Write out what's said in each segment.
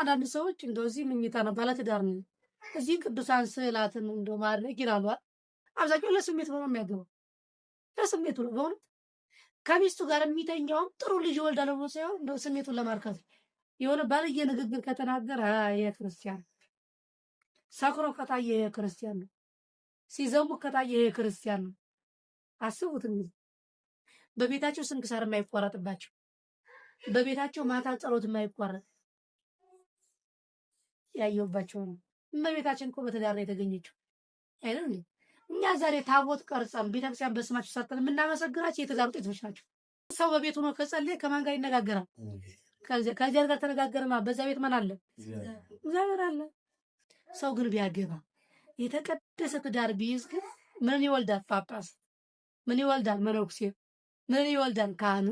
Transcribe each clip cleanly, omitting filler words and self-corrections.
አንዳንድ ሰዎች እንደዚህ ምኝታ ነው ባለትዳር ነው እዚህ ቅዱሳን ስዕላትን እንደው ማድረግ ይላሉ። አብዛኛው ለስሜት ነው የሚያገባው፣ ለስሜቱ ነው በእውነት ከሚስቱ ጋር የሚተኛውም ጥሩ ልጅ ይወልዳል ብሎ ሳይሆን እንደው ስሜቱን ለማርካት የሆነ ባልየ ንግግር ከተናገረ የክርስቲያን ሰክሮ ከታየ የክርስቲያን ነው፣ ሲዘሙ ከታየ የክርስቲያን ነው። አስቡት እንግዲህ በቤታቸው ስንክሳር የማይቋረጥባቸው በቤታቸው ማታ ጸሎት የማይቋረጥ ያየውባቸው ነው። እመቤታችን እኮ በትዳር ነው የተገኘችው አይደል እንዴ? እኛ ዛሬ ታቦት ቀርጸን ቤተክርስቲያን በስማቸው ሰጥተን የምናመሰግናቸው የትዳር ውጤቶች ናቸው። ሰው በቤቱ ነው ከጸለየ ከማን ጋር ይነጋገራል? ከዚያ ጋር ተነጋገርማ በዛ ቤት ማን አለ? እግዚአብሔር አለ። ሰው ግን ቢያገባ የተቀደሰ ትዳር ቢይዝ ግን ምን ይወልዳል? ጳጳስ። ምን ይወልዳል? መነኩሴ። ምን ይወልዳል? ካህኑ።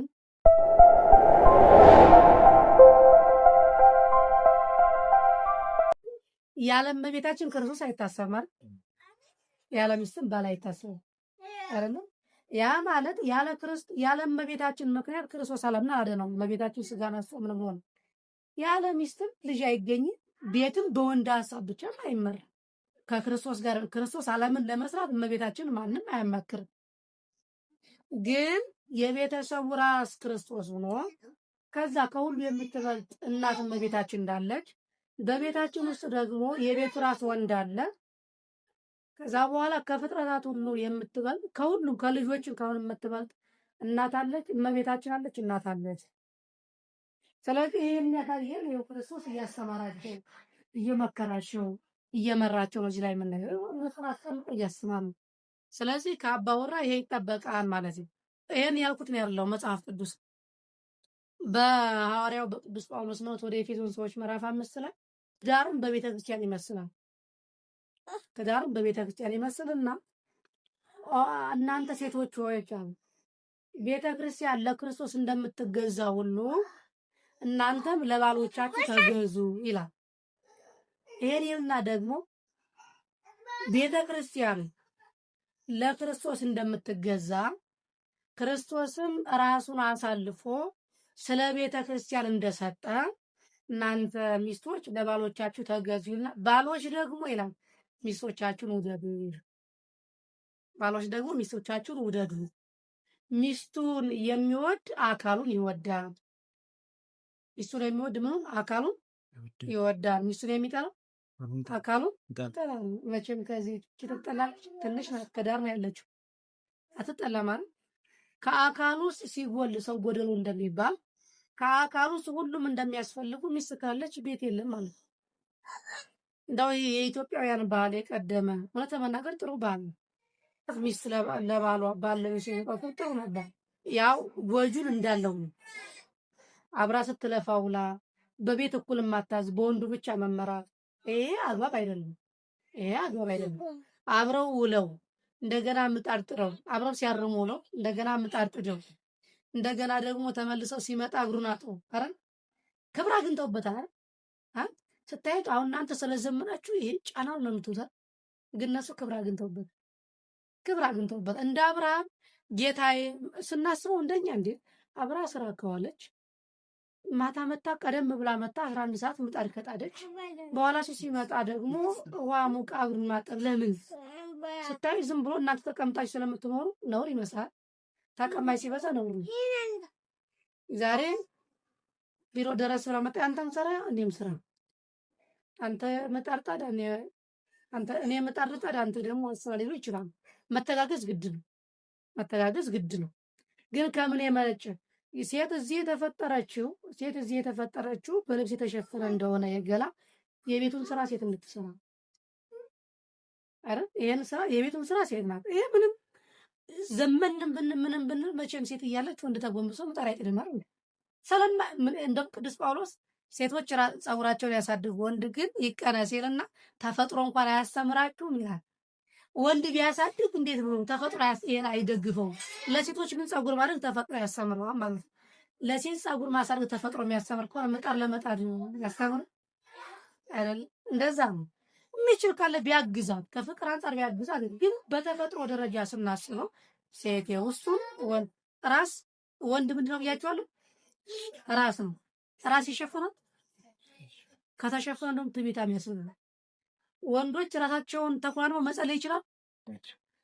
ያለ እመቤታችን ክርስቶስ አይታሰብም አይደል? ያለ ሚስትም ባል አይታሰብም አይደል? ያ ማለት ያለ እመቤታችን ምክንያት ክርስቶስ ዓለምን አዳነው። እመቤታችን ስጋ ነስቶ ምን ሆነ? ያለ ሚስትም ልጅ አይገኝም። ቤትም በወንድ ሐሳብ ብቻ አይመራም። ከክርስቶስ ጋር ክርስቶስ ዓለምን ለመስራት እመቤታችን ማንም አያማክርም። ግን የቤተሰቡ ራስ ክርስቶስ ሆኖ ከዛ ከሁሉ የምትበልጥ እናት እመቤታችን እንዳለች በቤታችን ውስጥ ደግሞ የቤቱ ራስ ወንድ አለ። ከዛ በኋላ ከፍጥረታት ሁሉ የምትበልጥ ከሁሉም ከልጆችን ከሁሉ የምትበልጥ እናት አለች፣ እመቤታችን አለች፣ እናት አለች። ስለዚህ ይሄን ያታየን ይኸው ክርስቶስ እያስተማራቸው እየመከራቸው እየመራቸው ነው። እዚህ ላይ የምናየው አስቀምጦ እያስተማሩ። ስለዚህ ከአባወራ ይሄ ይጠበቃል ማለት ነው። ይሄን ያልኩት ነው ያለው መጽሐፍ ቅዱስ በሐዋርያው በቅዱስ ጳውሎስ ነው ወደ ኤፌሶን ሰዎች ምዕራፍ 5 ላይ ትዳርን በቤተ ክርስቲያን ይመስላል። ትዳርን በቤተ ክርስቲያን ይመስልና እናንተ ሴቶች ሆይ ቤተ ክርስቲያን ለክርስቶስ እንደምትገዛ ሁሉ እናንተም ለባሎቻችሁ ተገዙ ይላል። ይሄንና ደግሞ ቤተ ክርስቲያን ለክርስቶስ እንደምትገዛ ክርስቶስም ራሱን አሳልፎ ስለ ቤተ ክርስቲያን እንደሰጠ እናንተ ሚስቶች ለባሎቻችሁ ተገዙ ይላል። ባሎች ደግሞ ይላል ሚስቶቻችሁን ውደዱ። ባሎች ደግሞ ሚስቶቻችሁን ውደዱ። ሚስቱን የሚወድ አካሉን ይወዳል። ሚስቱን የሚወድ ምን አካሉን ይወዳል። ሚስቱን የሚጠላ አካሉን ይጠላል። መቼም ከዚህ ትጠላለች። ትንሽ ናት፣ ከዳር ነው ያለችው። አትጠላም አይደል? ከአካሉ ውስጥ ሲጎል ሰው ጎደሎ እንደሚባል ከአካሉ ውስጥ ሁሉም እንደሚያስፈልጉ ሚስት ካለች ቤት የለም ማለት ነው። እንደው የኢትዮጵያውያን ባህል የቀደመ እውነት ለመናገር ጥሩ ባህል ነው። ሚስት ለባሏ ባል ለሚስቱ ጥሩ ነበር። ያው ጎጁን እንዳለው ነው። አብራ ስትለፋ ውላ በቤት እኩል ማታዝ በወንዱ ብቻ መመራት ይሄ አግባብ አይደለም። ይሄ አግባብ አይደለም። አብረው ውለው እንደገና ምጣድ ጥረው አብረው ሲያርሙ ነው እንደገና ምጣድ ጥደው እንደገና ደግሞ ተመልሰው ሲመጣ እግሩን አጥቦ አረ ክብር አግኝተውበታል። ስታዩት አሁን እናንተ ስለዘመናችሁ ይሄ ጫናው ነው የምትውታ። ግን እነሱ ክብር አግኝተውበት እንደ አብርሃም ጌታዬ ስናስበው እንደኛ እንዴ አብራ ስራ ከዋለች ማታ መጣ ቀደም ብላ መጣ 11 ሰዓት ምጣድ ከጣደች በኋላ ሲመጣ ደግሞ ውሃ ሙቃ እግሩን ማጠብ ለምን ስታይ ዝም ብሎ እናንተ ተቀምጣችሁ ስለምትኖሩ ነውር ይመስላል። ተቀማጭ ሲበዛ ነውር። ዛሬ ቢሮ ድረስ ስለመጣ አንተም ስራ እኔም ስራ አንተ ምጣድ ጣድ እኔ ምጣድ ጣድ አንተ ደግሞ ስራ ሊሉ ይችላል። መተጋገዝ ግድ ነው። ግን ከምን የመነጨ ሴት እዚህ የተፈጠረችው በልብስ የተሸፈነ እንደሆነ የገላ የቤቱን ስራ ሴት እንድትሰራ አይደል? ይሄን ስራ የቤቱን ስራ ሴት ናት። ይሄ ምንም ዘመንም ምንም ብንል መቼም ሴት እያለች ወንድ ተጎንብሶ ምጣድ አይጥድም አይደል? ሰለማ እንደ ቅዱስ ጳውሎስ ሴቶች ጸጉራቸውን ያሳድጉ ወንድ ግን ይቀነስ ይልና ተፈጥሮ እንኳን አያስተምራችሁም ይላል። ወንድ ቢያሳድግ እንዴት ብሎ ተፈጥሮ አይደግፈው። ለሴቶች ግን ጸጉር ማድረግ ተፈጥሮ ያስተምረዋል ማለት ነው። ለሴት ጸጉር ማሳደግ ተፈጥሮ የሚያስተምር ከሆነ ምጣድ ለመጣድ ያስተምር አይደል? እንደዛ ነው። የሚችል ካለ ቢያግዛት ከፍቅር አንጻር ቢያግዛት። ግን በተፈጥሮ ደረጃ ስናስበው ሴት የውስጡን ወንድ ምንድነው ብያቸዋለሁ? ራስ ነው። ራስ ይሸፍናል ከተሸፈነ ደግሞ ትዕቢታም ያስብላል። ወንዶች ራሳቸውን ተኮናንበው መጸለይ ይችላል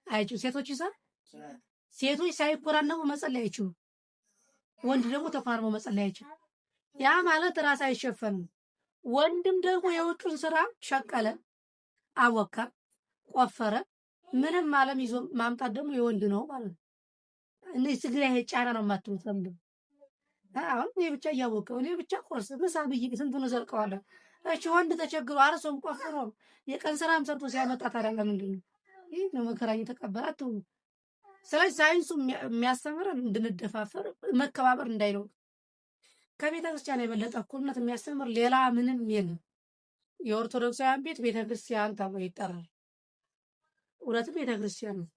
አይችሉም? ሴቶች ይሳል ሴቶች ሳይኮናነቡ መጸለይ አይችሉም። ወንድ ደግሞ ተኮናንበው መጸለይ አይችልም። ያ ማለት ራስ አይሸፈንም። ወንድም ደግሞ የውጩን ስራ ሸቀለ፣ አወካ፣ ቆፈረ ምንም ዓለም ይዞ ማምጣት ደግሞ የወንድ ነው ማለት ነው። እንዴ ትግሬ ጫና ነው የማትሉት ለምንድን ነው? አሁን እኔ ብቻ እያወቀው እኔ ብቻ ቁርስ ምሳ ብዬ ስንቱን ዘልቀዋለሁ። እሺ ወንድ ተቸግሮ አርሶም ቆፍሮ የቀን ስራም ሰርቶ ሲያመጣ ታዲያ ለምንድን ነው ይህ ነው መከራ እየተቀበለ አትሁኑ። ስለዚህ ሳይንሱ የሚያስተምረን እንድንደፋፈር መከባበር እንዳይኖር ከቤተ ክርስቲያን የበለጠ እኩልነት የሚያስተምር ሌላ ምንም የለም። የኦርቶዶክሳውያን ቤት ቤተ ክርስቲያን ተብሎ ይጠራል። እውነትም ቤተ ክርስቲያን ነው።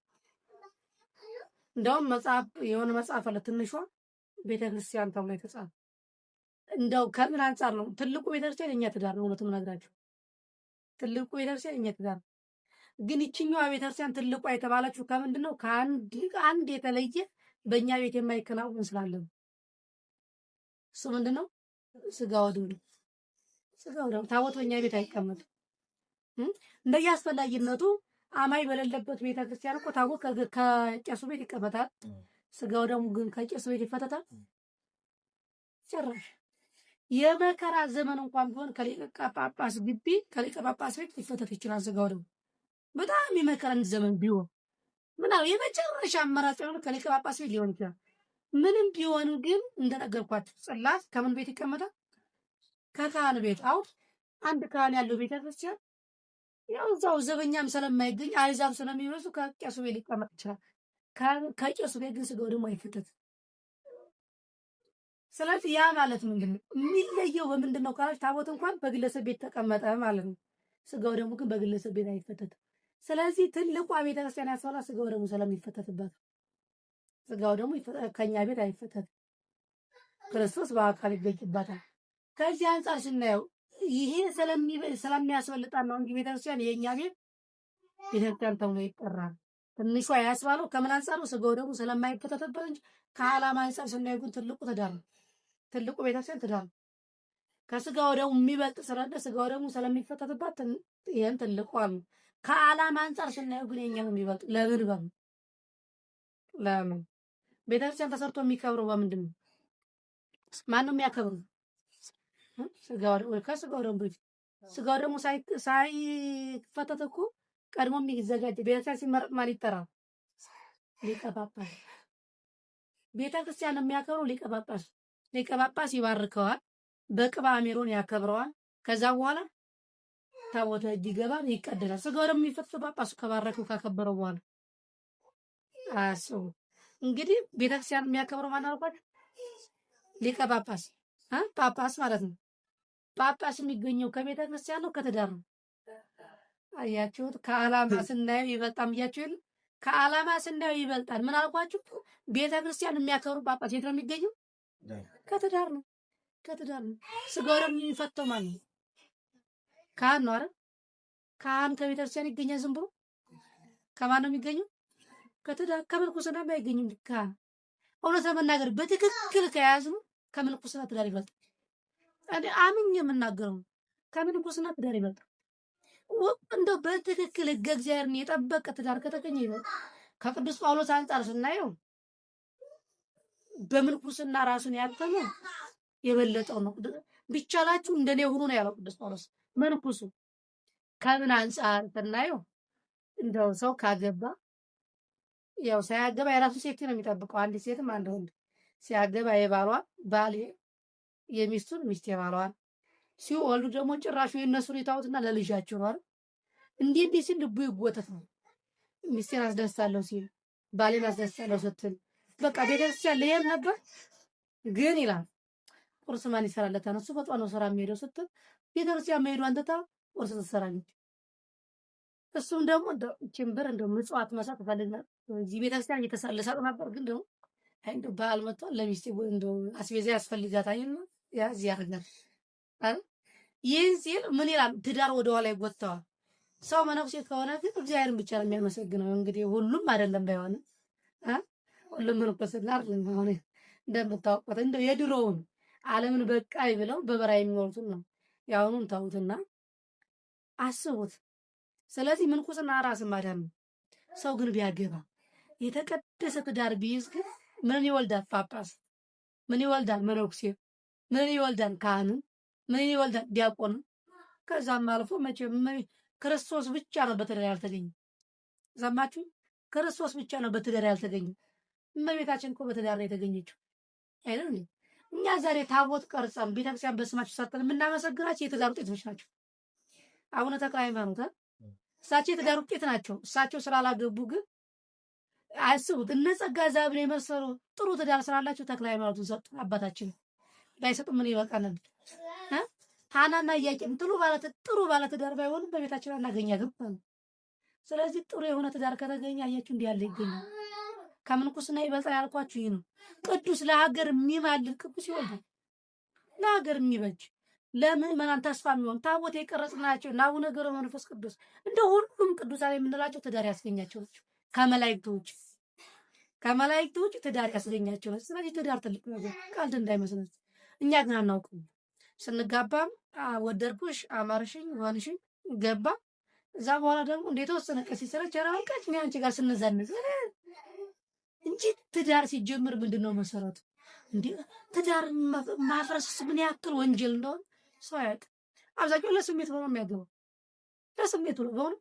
እንደውም መጽሐፍ የሆነ መጽሐፍ አለ ትንሿ ቤተ ክርስቲያን ተብሎ የተጻፈ። እንደው ከምን አንጻር ነው? ትልቁ ቤተ ክርስቲያን የኛ ትዳር ነው። እውነቱም እነግራችሁ ትልቁ ቤተ ክርስቲያን የኛ ትዳር ነው። ግን ይችኛዋ ቤተ ክርስቲያን ትልቋ የተባለችው ከምንድን ነው? ከአንድ የተለየ በእኛ ቤት የማይከናወን ስላለ ነው። እሱ ምንድን ነው? ስጋው ደሙ። ስጋው ደሙ ታቦት በእኛ ቤት አይቀመጥም። እንደየ አስፈላጊነቱ አማይ በሌለበት ቤተ ክርስቲያን እኮ ታቦት ከቄሱ ቤት ይቀመጣል። ስጋው ደግሞ ግን ከቄሱ ቤት ይፈተታል። ጭራሽ የመከራ ዘመን እንኳን ቢሆን ከሊቀ ጳጳስ ግቢ ከሊቀ ጳጳስ ቤት ሊፈተት ይችላል። ስጋው ደግሞ በጣም የመከራን ዘመን ቢሆን ምናምን የመጨረሻ አማራጭ የሆነ ከሊቀ ጳጳስ ቤት ሊሆን ይችላል። ምንም ቢሆን ግን እንደነገርኳችሁ ጽላት ከምን ቤት ይቀመጣል? ከካህን ቤት። አሁን አንድ ካህን ያለው ቤተ ክርስቲያን ያው እዛው ዘበኛም ስለማይገኝ አሕዛብ ስለሚበዙ ከቄሱ ቤት ሊቀመጥ ይችላል። ከቄሱ ቤት ግን ስጋው ደግሞ አይፈተትም። ስለዚህ ያ ማለት ምንድን ነው? የሚለየው በምንድን ነው ካላችሁ ታቦት እንኳን በግለሰብ ቤት ተቀመጠ ማለት ነው። ስጋው ደግሞ ግን በግለሰብ ቤት አይፈተትም። ስለዚህ ትልቋ ቤተክርስቲያን ያስፈራ ስጋው ደግሞ ስለሚፈተትበት ስጋው ደግሞ ከኛ ቤት አይፈተትም። ክርስቶስ በአካል ይገኝባታል። ከዚህ አንጻር ስናየው ይሄ ስለሚያስፈልጣን ነው እንጂ ቤተክርስቲያን የኛ ቤት ቤተክርስቲያን ተብሎ ይጠራል። ትንሿ ያስባለው ከምን አንጻር ነው? ስጋው ደግሞ ስለማይፈተትበት እንጂ ከዓላማ አንጻር ስናየው ግን ትልቁ ትዳር ነው። ትልቁ ቤተክርስቲያን ትዳር ነው። ከስጋው ደግሞ የሚበልጥ ስላለ ስጋው ደግሞ ስለሚፈተትበት ይሄን ትልቁ አሉ። ከዓላማ አንጻር ስናየው ግን የኛ ነው የሚበልጥ። ለምን ቤተክርስቲያን ተሰርቶ የሚከብረው በምንድን ነው? ማን ነው የሚያከብረው? ከስጋው ደግሞ በፊት ስጋው ደግሞ ሳይፈተት እኮ ቀድሞ የሚዘጋጅ ቤተክርስቲያን ሲመረጥ ማን ይጠራል? ሊቀ ጳጳስ። ቤተክርስቲያን የሚያከብረው ሊቀ ጳጳስ። ሊቀ ጳጳስ ይባርከዋል፣ በቅባ ሜሮን ያከብረዋል። ከዛ በኋላ ታቦተ ሕግ ይገባል፣ ይቀደላል። ስጋው ደግሞ የሚፈተተው ጳጳሱ ከባረከው ካከበረው በኋላ አስቡ እንግዲህ ቤተክርስቲያን የሚያከብረው ማን አልኳችሁ? ሊቀ ጳጳስ ጳጳስ ማለት ነው። ጳጳስ የሚገኘው ከቤተ ክርስቲያን ነው ከትዳር ነው። አያችሁት? ከዓላማ ስናየው ይበልጣል ብያችሁ የለ? ከዓላማ ስናየው ይበልጣል። ምን አልኳችሁ? ቤተ ክርስቲያን የሚያከብሩ ጳጳስ የት ነው የሚገኘው? ከትዳር ነው። ከትዳር ነው። ስጋው ደግሞ የሚፈተው ማለት ነው ካህን ነው አይደል? ካህን ከቤተ ክርስቲያን ይገኛል ዝም ብሎ? ከማን ነው የሚገኘው? ከትዳር። ከምንኩስና አይገኝም ካህን። እውነት ለመናገር በትክክል ከያዝኑ ከምንኩስና ትዳር ይበልጣል። እኔ አምኜ የምናገረው ከምንኩስና ትዳር ይበልጣል። እንደው በትክክል ሕገ እግዚአብሔርን የጠበቀ ትዳር ከተገኘ ይበልጣል። ከቅዱስ ጳውሎስ አንጻር ስናየው በምንኩስና ራሱን ያተመ የበለጠው ነው። ቢቻላችሁ እንደኔ ሁኑ ነው ያለው ቅዱስ ጳውሎስ። መንኩሱ ከምን አንጻር ስናየው እንደው ሰው ካገባ ያው ሳያገባ የራሱ ሴፍቲ ነው የሚጠብቀው። አንድ ሴትም አንድ ወንድ ሲያገባ የባሏን ባል የሚስቱን ሚስት የባሏን ሲወልዱ ደግሞ ጭራሹ የነሱን ይታውትና ለልጃቸው ነው አይደል? እንዲህ ሲል ልቡ ይጎተት ነው። ሚስቴን አስደስታለሁ ሲል ባሌን አስደስታለሁ ስትል በቃ ቤተክርስቲያን ልሄድ ነበር ግን ይላል ቁርስ ማን ይሰራለታል? እሱ በጧት ነው ስራ የሚሄደው ስትል ቤተክርስቲያን መሄዷን ትታ ቁርስ ትሰራለች። እሱም ደግሞ እንደው ጭምብር እንደው ምጽዋት መስራት ፈልገናል እዚህ ቤተክርስቲያን እየተሳለሳት ነበር። ግን ደግሞ እንደው ባል መጥቷል ለሚስቴ እንደው አስቤዛ ያስፈልጋታልና ያዝ ያደርጋል አይደል? ይህን ሲል ምን ይላል? ትዳር ወደ ኋላ ይጎተዋል። ሰው መነኩሴ ከሆነ ግን እግዚአብሔርን ብቻ ነው የሚያመሰግነው። እንግዲህ ሁሉም አይደለም ባይሆንም ሁሉም መነኮሴና አይደለም። አሁን እንደምታውቁት እንደው የድሮውን ዓለምን በቃይ ብለው በበረሃ የሚኖሩትን ነው ያውኑን ተውትና አስቡት። ስለዚህ ምንኩስና ራስን ማዳን ነው። ሰው ግን ቢያገባ የተቀደሰ ትዳር ቢይዝ ግን ምን ይወልዳል? ጳጳስ፣ ምን ይወልዳል? መነኩሴ፣ ምን ይወልዳል? ካህንን፣ ምን ይወልዳል? ዲያቆን። ከዛም አልፎ መቼም ክርስቶስ ብቻ ነው በትዳር ያልተገኘ። ሰማችሁ? ክርስቶስ ብቻ ነው በትዳር ያልተገኘ። እመቤታችን እኮ በትዳር ነው የተገኘችው አይደል? እኛ ዛሬ ታቦት ቀርጸን ቤተክርስቲያን በስማቸው ሰርተን የምናመሰግናቸው የትዳር ውጤቶች ናቸው። አቡነ ተክለ ሃይማኖት እሳቸው የትዳር ውጤት ናቸው። እሳቸው ስላላገቡ ግን አስቡት። እነ ጸጋ ዛብን የመሰሉ ጥሩ ትዳር ስላላቸው ተክለ ሃይማኖትን ሰጡ። አባታችን ባይሰጡ ምን ይበቃ ነበር? ሐናና ኢያቄም ጥሩ ባለ ትዳር ባይሆንም በቤታችን አናገኛትም። ስለዚህ ጥሩ የሆነ ትዳር ከተገኘ አያችሁ እንዲህ ያለ ይገኛል። ከምንኩስና ይበልጣል ያልኳችሁ ይህ ነው። ቅዱስ ለሀገር የሚማልድ ቅዱስ ይወልዳል። ለሀገር የሚበጅ ለምእመናን ተስፋ የሚሆን ታቦት የቀረጽናቸው እና አቡነ ገብረ መንፈስ ቅዱስ እንደ ሁሉም ቅዱሳን የምንላቸው ትዳር ያስገኛቸው ናቸው። ከመላእክት ውጭ ትዳር ያስገኛቸው ናቸው። ስለዚህ ትዳር ትልቅ ነገር ቀልድ እንዳይመስለን። እኛ ግን አናውቅም። ስንጋባም ወደድኩሽ፣ አማርሽኝ፣ ሆንሽኝ ገባ። እዛ በኋላ ደግሞ እንደተወሰነ ቀን ሲሰረች ያራውቃች እኔ አንቺ ጋር ስንዘንዝ እንጂ ትዳር ሲጀምር ምንድን ነው መሰረቱ? እንዴ ትዳር ማፍረስስ ምን ያክል ወንጀል እንደሆነ ሰው ያውቅ። አብዛኛው ለስሜት ሆኖ የሚያገባው ለስሜቱ ነው። በእውነት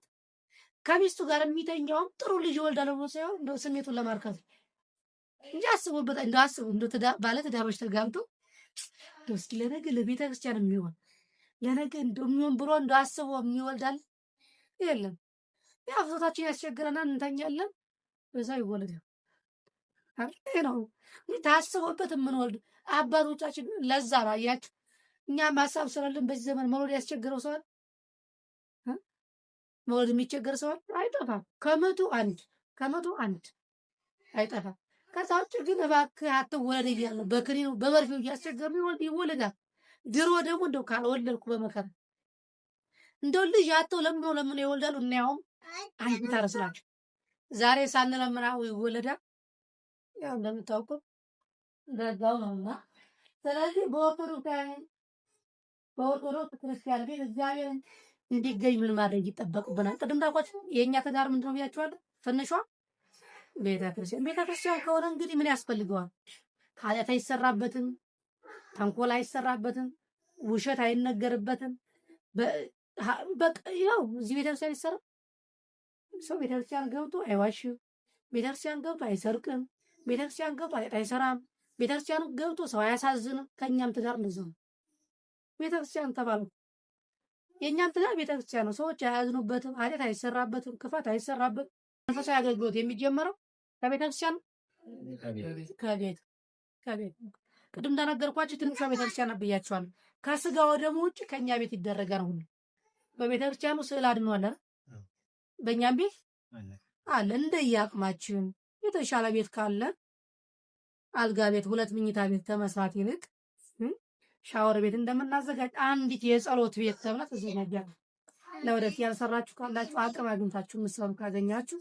ከሚስቱ ጋር የሚተኛውም ጥሩ ልጅ ይወልዳል ብሎ ሳይሆን እንደው ስሜቱን ለማርካት እንጂ አስቦበት እንደው ባለ ትዳሮች ተጋብተው እንደው እስኪ ለነገ ለቤተ ክርስቲያን የሚሆን ለነገ እንደው የሚሆን ብሎ እንደው አስቦ የሚወልዳል የለም። ያ ፍቶታችን ያስቸግረናል፣ እንተኛለን፣ በዛ ይወለዳል። ይሄ ነው ታስቦበት የምንወልድ አባቶቻችን። ለዛ ነው አያችሁ እኛ ማሳብ ስላለን በዚህ ዘመን መውለድ ያስቸግረው ሰው አለ። መውለድ የሚቸገር ሰው አይጠፋም። ከመቶ አንድ አይጠፋም። ከዛ ውጭ ግን እባክህ አትወለድ እያለ በክኒኑ በመርፌው እያስቸገሩ ይወለዳል። ድሮ ደግሞ እንደው ካልወለድኩ በመከራ እንደው ልጅ አተው ለምን ይወልዳሉ? እናያውም አንተ ታረስላችሁ። ዛሬ ሳንለምናው ይወለዳል። ያው እንደምታውቁት እንደዛው ነውና፣ ስለዚህ በኦርቶዶክስ ክርስቲያን ቤት እግዚአብሔር እንዲገኝ ምን ማድረግ ይጠበቅብናል? ቅድም እንዳልኳችሁ የእኛ ትዳር ምንድን ነው ብያችኋለሁ። ትንሿ ቤተክርስቲያን ከሆነ እንግዲህ ምን ያስፈልገዋል? ኃጢአት አይሰራበትም፣ ተንኮል አይሰራበትም፣ ውሸት አይነገርበትም። ያው እዚህ ቤተክርስቲያን ይሰራ ሰው ቤተክርስቲያን ገብቶ አይዋሽም፣ ቤተክርስቲያን ገብቶ አይሰርቅም፣ ቤተክርስቲያን ገብቶ ኃጢአት አይሰራም፣ ቤተክርስቲያን ገብቶ ሰው አያሳዝንም። ከእኛም ትዳር እንደዚያው ነው። ቤተክርስቲያን ተባሉ የእኛም ትዳር ቤተክርስቲያን ነው። ሰዎች አያዝኑበትም፣ ኃጢአት አይሰራበትም፣ ክፋት አይሰራበትም። መንፈሳዊ አገልግሎት የሚጀመረው ከቤተክርስቲያን ከቤት ቅድም እንደነገርኳችሁ ትንሿ ቤተክርስቲያን ብያችኋለሁ። ከስጋ ወደሙ ውጭ ከእኛ ቤት ይደረጋል። ሁሉ በቤተክርስቲያኑ ስዕል አድኖ አለ፣ በእኛም ቤት አለ። እንደየአቅማችን የተሻለ ቤት ካለ አልጋ ቤት፣ 2 መኝታ ቤት ከመስራት ይልቅ ሻወር ቤት እንደምናዘጋጅ አንዲት የጸሎት ቤት ተብላ ተዘጋጃለች። ለወደፊት ያልሰራችሁ ካላችሁ አቅም አግኝታችሁ ምሰሩ ካገኛችሁ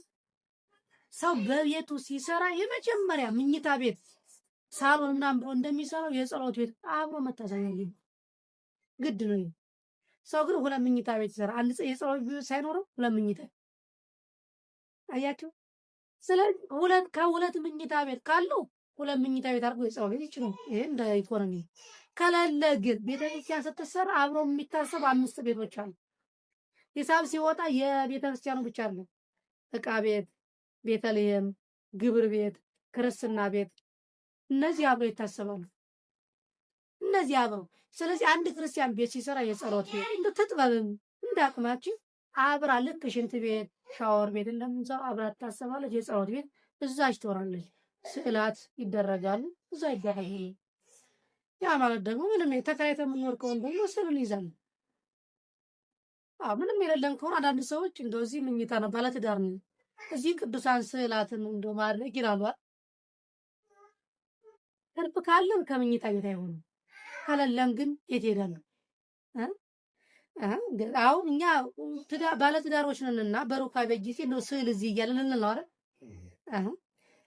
ሰው በቤቱ ሲሰራ የመጀመሪያ መኝታ ቤት ሳሎን ምናምን ብሎ እንደሚሰራው የጸሎት ቤት አብሮ መታሰቢያ ግድ ነው። ሰው ግን 2 መኝታ ቤት ይሰራ፣ አንድ የጸሎት ቤት ሳይኖረው 2 መኝታ አያችሁ። ስለዚህ ከሁለት መኝታ ቤት ካለው 2 መኝታ ቤት አድርጎ የጸሎት ቤት ይችላል። ይሄ እንደ ኢኮኖሚ ከሌለ ግን ቤተክርስቲያን ስትሰራ አብሮ የሚታሰብ 5 ቤቶች አሉ። ሂሳብ ሲወጣ የቤተክርስቲያኑ ብቻ አይደለም፣ ዕቃ ቤት፣ ቤተልሔም፣ ግብር ቤት፣ ክርስትና ቤት፣ እነዚህ አብረው ይታሰባሉ። እነዚህ አብረው። ስለዚህ አንድ ክርስቲያን ቤት ሲሰራ የጸሎት ቤት እንደ ትጥበብም እንደ አቅማችን አብራ ልክ ሽንት ቤት፣ ሻወር ቤት እንደምንሰራው አብራ ትታሰባለች። የጸሎት ቤት እዛች ትሆናለች። ስዕላት ይደረጋሉ፣ እዛ ይደረጋል። ያ ማለት ደግሞ ምንም ተከራይተን የምንኖር ከሆነ ደግሞ ስዕል እንይዛለን። ምንም የሌለን ከሆነ አንዳንድ ሰዎች እንደዚህ መኝታ ነው ባለትዳር ነው እዚህ ቅዱሳን ስዕላትን እንደው ማድረግ ይላሉ። ትርፍ ካለን ከመኝታ ቤት አይሆንም፣ ከሌለን ግን የት ሄዳለን? አሁን እኛ ባለትዳሮች ነንና በሩካቤ ጊዜ እንደው ስዕል እዚህ እያለን እንለው አይደል?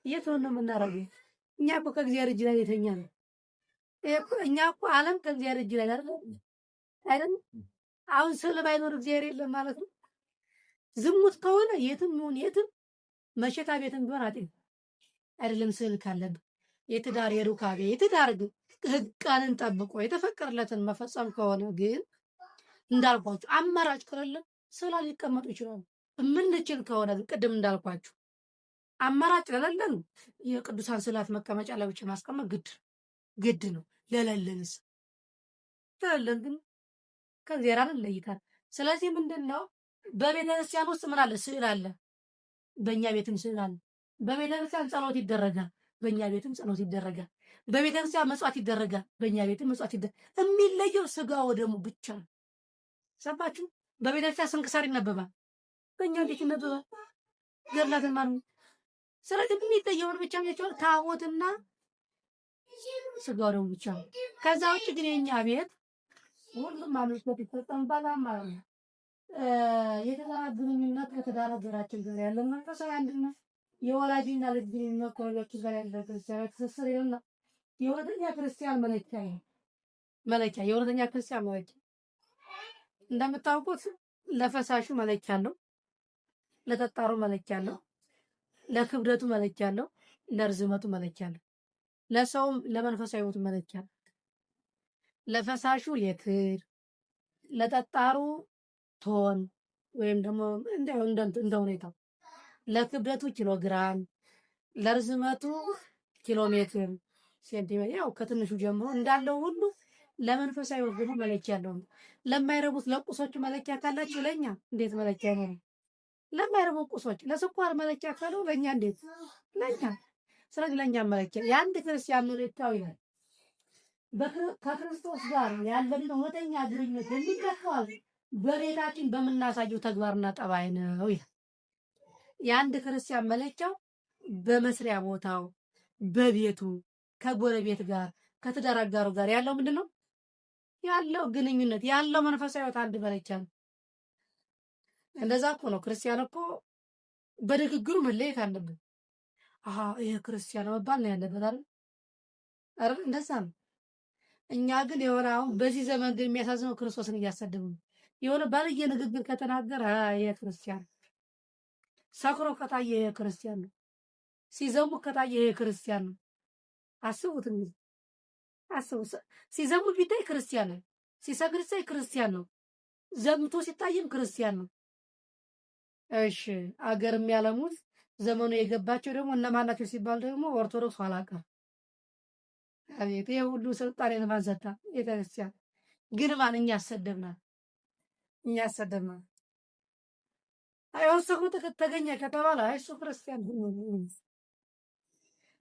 የት ነው የምናረገው? እኛ እኮ ከእግዚአብሔር እጅ ላይ የተኛ ነው። እኛ እኮ ዓለም ከእግዚአብሔር እጅ ላይ አይደል? አይደል? አሁን ስዕል ባይኖር እግዚአብሔር የለም ማለት ነው። ዝሙት ከሆነ የትም ይሁን የትም መሸታ ቤትም ቢሆን አጤን አይደለም። ስዕል ካለብህ የትዳር የሩካቤ የትዳር ሕግን ጠብቆ የተፈቀደለትን መፈጸም ከሆነ ግን እንዳልኳችሁ አማራጭ ከሌለ ስዕላ ሊቀመጡ ይችላሉ። የምንችል ከሆነ ቅድም እንዳልኳችሁ አማራጭ ለሌለን የቅዱሳን ስዕላት መቀመጫ ለብቻ ማስቀመጥ ግድ ነው። ለሌለንስ ለሌለን ግን ከእግዚአብሔር እንለይታል። ስለዚህ ምንድን ነው በቤተ ክርስቲያን ውስጥ ምን አለ? ስዕል አለ። በእኛ ቤትም ስዕል አለ። በቤተ ክርስቲያን ጸሎት ይደረጋል። በእኛ ቤትም ጸሎት ይደረጋል። በቤተ ክርስቲያን መጽዋት ይደረጋል። በእኛ ቤትም መጽዋት ይደረጋል። የሚለየው ስጋ ወደሙ ብቻ ነው። ሰባችሁ? በቤተ ክርስቲያን ስንክሳር ይነበባል። በእኛ ቤት ይነበባል። ገድላትን ማለት ስለዚህ የሚለየውን ብቻ የሚያቸዋል ታቦትና ስጋ ወደሙ ብቻ ነው። ከዛ ውጭ ግን የእኛ ቤት ሁሉም አምልኮት ይፈጸምባል ማለት ነው። የትዳር ግንኙነት ከትዳር አጋራችን ጋር ያለን መንፈሳዊ አንድነት፣ የወላጅና ልጅ ግንኙነት ከወላጆች ጋር ያለ ክርስቲያናዊ ትስስር ይልና የእውነተኛ ክርስቲያን መለኪያ የእውነተኛ ክርስቲያን መለኪያ እንደምታውቁት ለፈሳሹ መለኪያ አለው፣ ለጠጣሩ መለኪያ አለው፣ ለክብደቱ መለኪያ አለው፣ ለርዝመቱ መለኪያ አለው፣ ለሰውም ለመንፈሳዊ ሕይወቱ መለኪያ አለው። ለፈሳሹ ሌትር፣ ለጠጣሩ ቶን ወይም ደግሞ እንደ ሁኔታው፣ ለክብደቱ ኪሎግራም፣ ለርዝመቱ ኪሎ ሜትር፣ ሴንቲሜትር፣ ያው ከትንሹ ጀምሮ እንዳለው ሁሉ ለመንፈሳዊ ሕይወት ደግሞ መለኪያ አለው። ለማይረቡት ለቁሶቹ መለኪያ ካላችሁ ለኛ እንዴት መለኪያ ነው? ለማይረቡ ቁሶች ለስኳር መለኪያ ካለው ለኛ እንዴት ለኛ። ስለዚህ ለኛ መለኪያ የአንድ ክርስቲያን መለኪያው ይላል ከክርስቶስ ጋር ያለን እውነተኛ ግንኙነት የሚገፋው በቤታችን በምናሳየው ተግባርና ጠባይ ነው ይላል። የአንድ ክርስቲያን መለኪያው በመስሪያ ቦታው፣ በቤቱ፣ ከጎረቤት ጋር፣ ከትዳር አጋሩ ጋር ያለው ምንድን ነው? ያለው ግንኙነት ያለው መንፈሳዊ ሕይወት አንድ መለኪያ ነው። እንደዛ እኮ ነው። ክርስቲያን እኮ በንግግሩ መለየት አለብን። ይሄ ክርስቲያን መባል ነው ያለበት አይደል? እንደዛ ነው። እኛ ግን የሆነ አሁን በዚህ ዘመን ግን የሚያሳዝነው ክርስቶስን እያሰደቡ ነው። የሆነ ባልየ ንግግር ከተናገረ ይሄ ክርስቲያን፣ ሰክሮ ከታየ ይሄ ክርስቲያን ነው፣ ሲዘሙ ከታየ ይሄ ክርስቲያን ነው። አስቡት እንግዲህ አስቡት። ሲዘሙ ቢታይ ክርስቲያን ነው፣ ሲሰግድ ሲታይ ክርስቲያን ነው፣ ዘምቶ ሲታይም ክርስቲያን ነው። እሺ አገር የሚያለሙት ዘመኑ የገባቸው ደግሞ እነማን ናቸው ሲባል ደግሞ ኦርቶዶክስ ኋላ ቀር። አቤት ይሄ ሁሉ ስልጣኔ ለማን ሰጣ? ቤተክርስቲያን። ግን ማን እኛ አሰደብናል? አይወሰኩ ተገኘ ከተባለ እሱ ክርስቲያን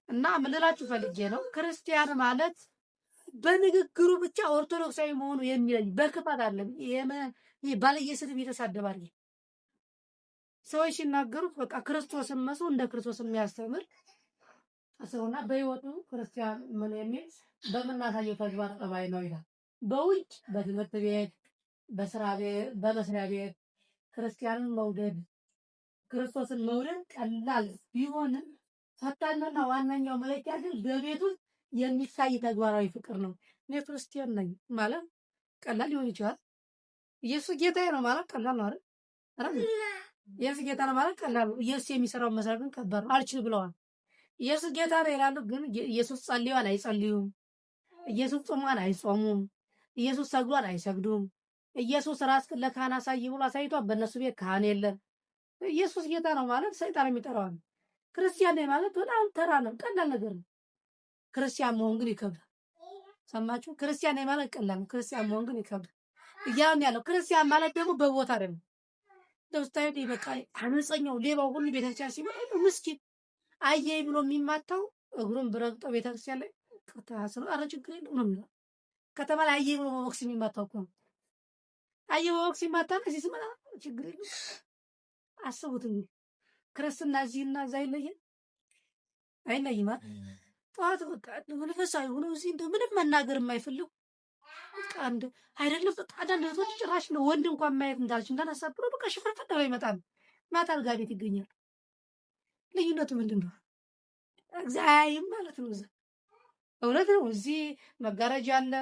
እና ምን ልላችሁ ፈልጌ ነው፣ ክርስቲያን ማለት በንግግሩ ብቻ ኦርቶዶክሳዊ መሆኑ የሚለኝ በክፋት አለም ባለየ ስድብ የተሳደባል። ሰዎች ሲናገሩት በቃ ክርስቶስን መስሎ እንደ ክርስቶስ የሚያስተምር ሰውና በህይወቱ ክርስቲያን ምን የሚል በምናሳየው ተግባር ጠባይ ነው ይላል። በውጭ በትምህርት ቤት፣ በስራ ቤት፣ በመስሪያ ቤት ክርስቲያንን መውደድ ክርስቶስን መውደድ ቀላል ቢሆንም ፈታንና ዋናኛው መለኪያ ግን በቤቱ የሚታይ ተግባራዊ ፍቅር ነው። እኔ ክርስቲያን ነኝ ማለት ቀላል ሊሆን ይችላል። ኢየሱስ ጌታዬ ነው ማለት ቀላል ነው አይደል? ኢየሱስ ጌታ ነው ማለት ቀላል ነው። ኢየሱስ የሚሰራው መስራት ግን ከባድ ነው። አልችል ብለዋል። ኢየሱስ ጌታ ነው ይላሉ፣ ግን ኢየሱስ ጸልዮአል አይጸልዩም። ኢየሱስ ጾሟል አይጾሙም። ኢየሱስ ሰግዷል አይሰግዱም። ኢየሱስ ራስ ለካህን አሳይ ብሎ አሳይቷል፣ በእነሱ ቤት ካህን የለም። ኢየሱስ ጌታ ነው ማለት ሰይጣን የሚጠራው ነው። ክርስቲያን ነኝ ማለት በጣም ተራ ነው፣ ቀላል ነገር ነው። ክርስቲያን መሆን ግን ይከብዳል። ሰማችሁ? ክርስቲያን ነኝ ማለት ቀላል ነው፣ ክርስቲያን መሆን ግን ይከብዳል። እያልን ያለው ክርስቲያን ማለት ደግሞ በቦታ አይደለም። ደስታዬ በቃ አመፀኛው ሌባው ሁሉ ቤተክርስቲያን ሲመጣ ምስኪን አየይ ብሎ የሚማታው እግሩን ብረግጠው ቤተክርስቲያን ላይ ከተሰራ አረ ችግር የለውም ነው የሚለው። ከተማ ላይ አየይ ብሎ በቦክስ የሚማታው እኮ አየይ በቦክስ የሚማታ ነው። እዚህ ስመጣ ችግር የለውም። አስቡት እንግዲህ ክርስትና እዚህና እዛ አይለይም አይደል? ጠዋት በቃ መንፈሳዊ ሆኖ እዚህ እንደው ምንም መናገር የማይፈልጉ በቃ አይደለም። በቃ አንዳንድ እህቶች ጭራሽ ነው ወንድ እንኳን ማየት እንዳልች እንዳነሳብ ብሎ በቃ ሽፍርፍር ብለው ይመጣሉ። ማታ አልጋ ቤት ይገኛል። ልዩነቱ ምንድን ነው? እግዚአብሔርም ማለት ነው። እዛ እውነት ነው። እዚህ መጋረጃ አለ፣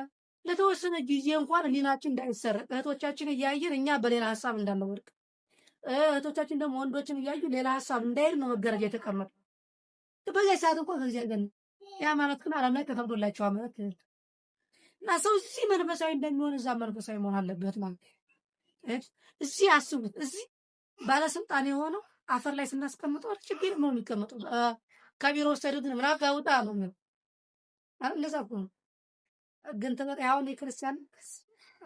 ለተወሰነ ጊዜ እንኳን ህሊናችን እንዳይሰረቅ እህቶቻችን እያየን እኛ በሌላ ሀሳብ እንዳንወድቅ እህቶቻችን ደግሞ ወንዶችን እያዩ ሌላ ሀሳብ እንዳይሄድ ነው መጋረጃ የተቀመጠ። በዚያ ሰዓት እንኳን ከዚያ ገን ያ ማለት ግን ዓለም ላይ ተፈቅዶላቸው ማለት እና ሰው እዚህ መንፈሳዊ እንደሚሆን እዛ መንፈሳዊ መሆን አለበት ማለት እዚህ አስቡት። እዚህ ባለስልጣን የሆነው አፈር ላይ ስናስቀምጠው ችግር ነው የሚቀመጠው። ከቢሮ ወሰዱትን ምናምን ጋውጣ ነው የሚለው እንደዛ እኮ ነው። ግን ተበቃ አሁን የክርስቲያን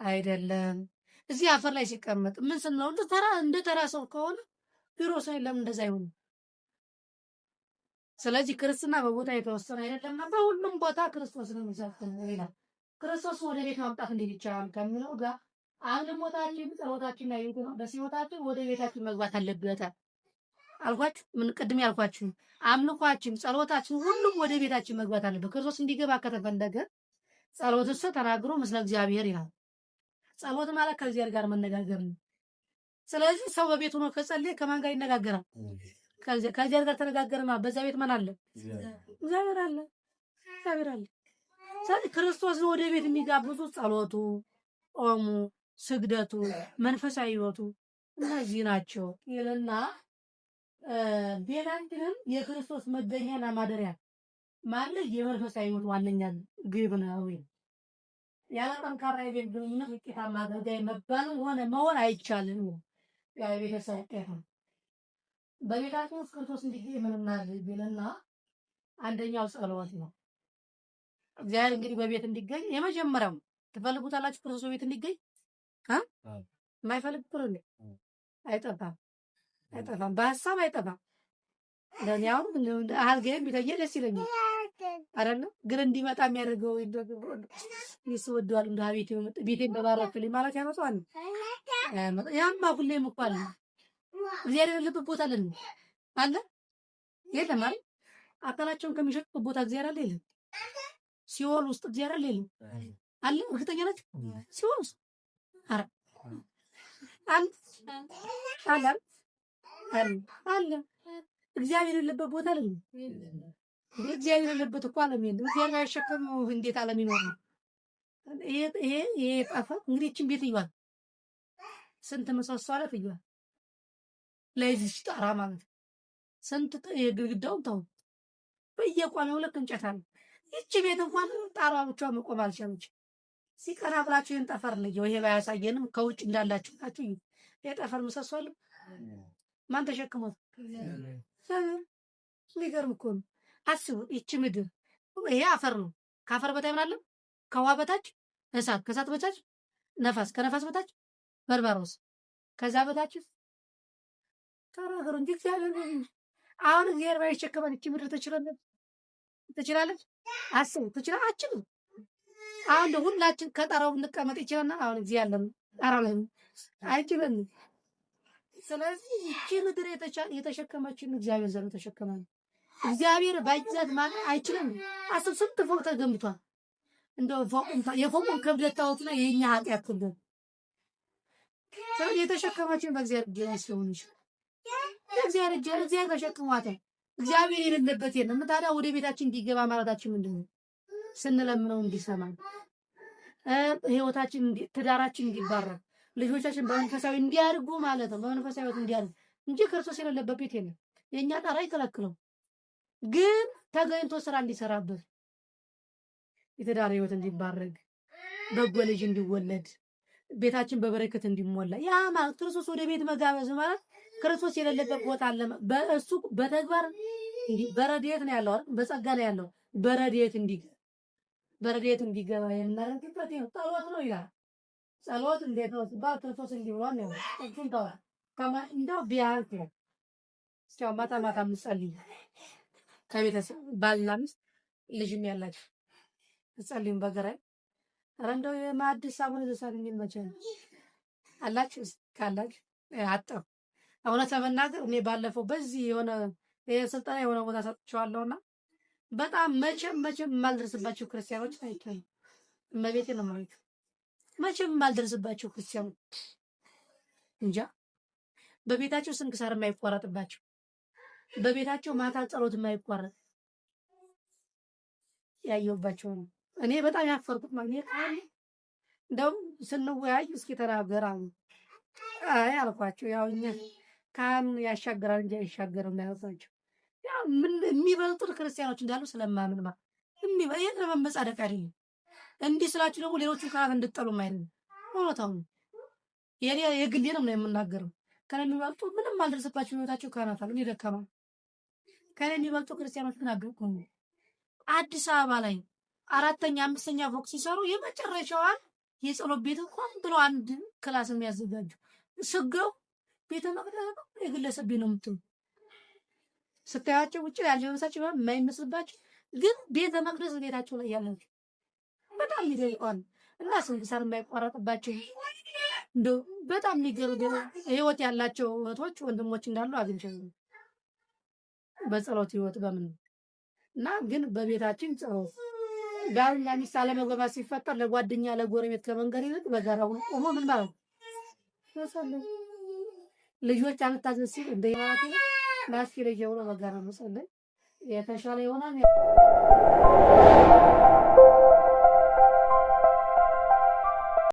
አይደለም። እዚህ አፈር ላይ ሲቀመጥ ምን ስንለው እንደ ተራ ሰው ከሆነ ቢሮ ሳይ ለምን እንደዛ ይሆን? ስለዚህ ክርስትና በቦታ የተወሰነ አይደለም። በሁሉም ቦታ ክርስቶስን የሚሰብክ ይላል። ክርስቶስ ወደ ቤት ማምጣት እንዴት ይቻላል ከሚለው ጋር አምልኮታችን፣ ጸሎታችን ላይ በሲወታችን ወደ ቤታችን መግባት አለበት አልኳችሁ። ምን ቅድም ያልኳችሁ አምልኳችን፣ ጸሎታችን ሁሉም ወደ ቤታችን መግባት አለበት። ክርስቶስ እንዲገባ ከተፈለገ ጸሎት እሱ ተናግሮ ምስለ እግዚአብሔር ይላል። ጸሎት ማለት ከእግዚአብሔር ጋር መነጋገር ነው። ስለዚህ ሰው በቤቱ ነው ከጸለየ ከማን ጋር ይነጋገራል? ከእግዚአብሔር ጋር ተነጋገርማ። በዛ ቤት ማን አለ? እግዚአብሔር አለ። እግዚአብሔር አለ። ስለዚህ ክርስቶስ ወደ ቤት የሚጋብዙ ጸሎቱ፣ ጾሙ፣ ስግደቱ፣ መንፈሳዊ ሕይወቱ እነዚህ ናቸው ይልና ቤታችንም የክርስቶስ መገኛና ማደሪያ ማለት የመንፈሳዊ ሕይወት ዋነኛ ግብ ነው። ያለ ጠንካራ የቤት ግንኙነት ውጤታማ አገልጋይ መባል ሆነ መሆን አይቻልም። ያ የቤተሰብ ውጤት ነው። በቤታችን ውስጥ ክርስቶስ እንዲገኝ ምን እናድርግ ቢልና አንደኛው ጸሎት ነው። እግዚአብሔር እንግዲህ በቤት እንዲገኝ የመጀመሪያው ትፈልጉታላችሁ። ክርስቶስ በቤት እንዲገኝ የማይፈልግ ጥሩ አይጠፋም፣ አይጠፋም፣ በሀሳብ አይጠፋም። ለእኔ አሁን አልጋዬን ቢተኛ ደስ ይለኛል አይደለም። ግን እንዲመጣ የሚያደርገው ይስወደዋል እንደ ቤቴን በባረክልኝ ማለት ያመጣዋል። ያማ ሁሌም እኮ አለ። እግዚአብሔር ያለበት ቦታ አለ የለም አይደል? አካላቸውን ከሚሸጡበት ቦታ እግዚአብሔር አለ የለም? ሲኦል ውስጥ እግዚአብሔር አለ የለም? አለ። እርግጠኛ ናችሁ? ሲኦል ውስጥ ኧረ አለ። እግዚአብሔር ያለበት ቦታ አለ። እግዚአብሔር ያለበት እኮ ዓለም የለም። እግዚአብሔር አይሸከመው እንዴት ዓለም ይኖር ነው? ይሄ ጠፋ። እንግዲህ እችን ቤት እዩዋት፣ ስንት ምሰሶ አለ እዩዋት። ለዚህ ጣራ ማለት ስንት የግድግዳውን ተው በየቋሚው ልክ እንጨት አለ። ይቺ ቤት እንኳን ጣራ ብቻ መቆም አልቻለች። ሲቀና ብላችሁ ይሄን ጠፈር ነው ይሄ ባያሳየንም ከውጭ እንዳላችሁ ናችሁ። የጠፈር ምሰሶ አለ። ማን ተሸክሞት? ሊገርም እኮ ነው። አስቡ። ይቺ ምድር ይሄ አፈር ነው። ከአፈር በታይ ምን አለ? ከውሃ በታች እሳት፣ ከእሳት በታች ነፋስ፣ ከነፋስ በታች በርባሮስ፣ ከዛ በታች ተራገሩ እንጂ እግዚአብሔር አሁን እግዚአብሔር ባይሸከመን ይቺ ምድር ትችላለች? አስቡ። አችልም። አሁን ሁላችን ከጣራው እንቀመጥ ይችላልና አሁን እዚህ ያለን ጣራው ላይ አይችልም። ስለዚህ ይቺ ምድር የተሸከመችን እግዚአብሔር ዘንድ ተሸከመን። እግዚአብሔር ባይዛት ማለት አይችልም። አስብ፣ ስንት ፎቅ ተገንብቷል። እንደው የፎቁን ክብደት ታውቁና የኛ ኃጢአት ክብደት ስለዚህ የተሸከመችን በእግዚአብሔር እጅ ላይ ስለሆነ እግዚአብሔር ተሸክሟታል። እግዚአብሔር የሌለበት የለም። ታዲያ ወደ ቤታችን እንዲገባ ማለታችን ምንድን ነው? ስንለምነው እንዲሰማን፣ ህይወታችን ትዳራችን እንዲባረክ፣ ልጆቻችን በመንፈሳዊ እንዲያድጉ ማለት ነው። በመንፈሳዊ ህይወት እንዲያድጉ እንጂ ክርስቶስ የሌለበት ቤት የለም። የእኛ ጣራ አይከለክለው፣ ግን ተገኝቶ ስራ እንዲሰራበት፣ የትዳር ህይወት እንዲባረክ፣ በጎ ልጅ እንዲወለድ፣ ቤታችን በበረከት እንዲሞላ ያ ማለት ክርስቶስ ወደ ቤት መጋበዝ ማለት ክርስቶስ የሌለበት ቦታ አለ። በእሱ በተግባር በረድኤት ነው ያለው አይደል? በጸጋ ነው ያለው። በረድኤት እንዲገባ የምናደርግበት ነው። ጸሎት ነው ይላል። ጸሎት እንዴት ነው ሲባል ክርስቶስ እንዲህ ብሏል ነው። እሱን ተው እንደው ቢያንስ ነው እስኪ ማታ ማታ የምትጸልዩ ከቤተሰብ ባልና ሚስት ልጅም ያላችሁ ጸልዩም በገራይ ኧረ እንደው የማዕድስ አቡነ ዘበሰማያት መቼ ነው አላችሁ? ካላችሁ አጠሩ። እውነት ለመናገር እኔ ባለፈው በዚህ የሆነ ስልጠና የሆነ ቦታ ሰጥቼዋለሁና በጣም መቼም የማልደርስባቸው ክርስቲያኖች አይቻልም። እመቤቴ ነው ማለት መቼም የማልደርስባቸው ክርስቲያኖች እንጃ በቤታቸው ስንክሳር የማይቋረጥባቸው፣ በቤታቸው ማታ ጸሎት የማይቋረጥ ያየሁባቸው ነው። እኔ በጣም ያፈርኩት ማግኘት እንደውም ስንወያይ እስኪ ተናገር አሉ። አይ አልኳቸው፣ ያው እኛ ካህን ያሻገራል እንጂ አይሻገርም ማለት ናቸው። ያው ምን የሚበልጡን ክርስቲያኖች እንዳሉ ስለማምን ማለት ይሄን ለመመጻደቅ አይደለም። እንዲህ ስላችሁ ደግሞ ሌሎቹ ካህን እንድጠሉም አይደለም። እውነታው ነው። የግሌ ነው የምናገረው። ከኔ የሚበልጡ ምንም አልደረሰባቸው ህይወታቸው ካህናት አሉ። እኔ ደካማ ከኔ የሚበልጡ ክርስቲያኖች ግን አገርኩ። አዲስ አበባ ላይ 4ኛ 5ኛ ፎቅ ሲሰሩ የመጨረሻዋን የጸሎት ቤት እንኳን ብለው አንድ ክላስ የሚያዘጋጁ ስገው ቤተ መቅደስ ነው የግለሰብ ቤት ነው የምትሉ ስታያቸው ውጭ ያለበሳቸው የማይመስልባቸው ግን ቤተ መቅደስ ቤታቸው ላይ ያላቸው በጣም ይደይቋል እና ስንክሳር የማይቋረጥባቸው እንደው በጣም የሚገርም ህይወት ያላቸው እህቶች ወንድሞች እንዳሉ አግኝቻለሁ። በጸሎት ህይወት በምን እና ግን በቤታችን ጸሎት ጋርና ሚስት አለመግባባት ሲፈጠር ለጓደኛ ለጎረቤት ከመንገር ይልቅ በጋራ ቆሞ ምን ማለት ነው ልጆች አንታዘዝ ሲል እንደ ማለት ነው ናስኪ ለጀው በጋራ መጸለይ የተሻለ ይሆናል።